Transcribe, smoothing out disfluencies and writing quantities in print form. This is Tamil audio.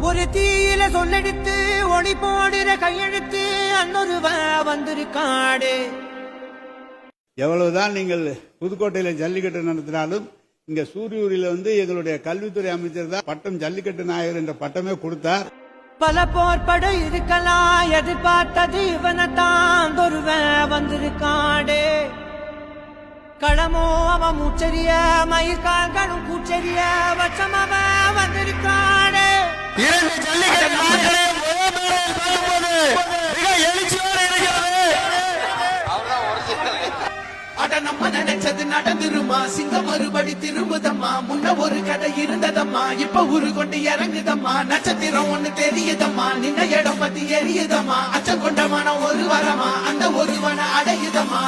ஒரு தீயில சொல்லெடுத்து ஒளி போடுற கையெழுத்து அன்னொருவ வந்திருக்காடு. எவ்வளவுதான் நீங்கள் புதுக்கோட்டையில ஜல்லிக்கட்டு நடத்தினாலும் இங்க சூரியூரில் எங்களுடைய கல்வித்துறை அமைச்சர் தான் பட்டம் ஜல்லிக்கட்டு நாயகர் என்ற பட்டமே கொடுத்தார். பல போர்பட இருக்கலாம், எதிர்பார்த்தது இவனத்தான் ஒருவ வந்திருக்காடு. களமோ அவன் மூச்சரிய மயிர்கால்களும் கூச்சரிய வச்சம் அவன் வந்திருக்காடு. நம்ம நினைச்சது நடந்துருமா, சிங்கம் மறுபடி திரும்புதம்மா. முன்ன ஒரு கதை இருந்ததம்மா, இப்ப ஊரு கொண்டு இறங்குதம்மா. நட்சத்திரம் ஒண்ணு தெரியுதம்மா, நின்ன இடம் பத்தி எரியுதம்மா. அச்சம் கொண்ட மனம் ஒரு வரமா, அந்த ஒருவனை அடையுதம்மா.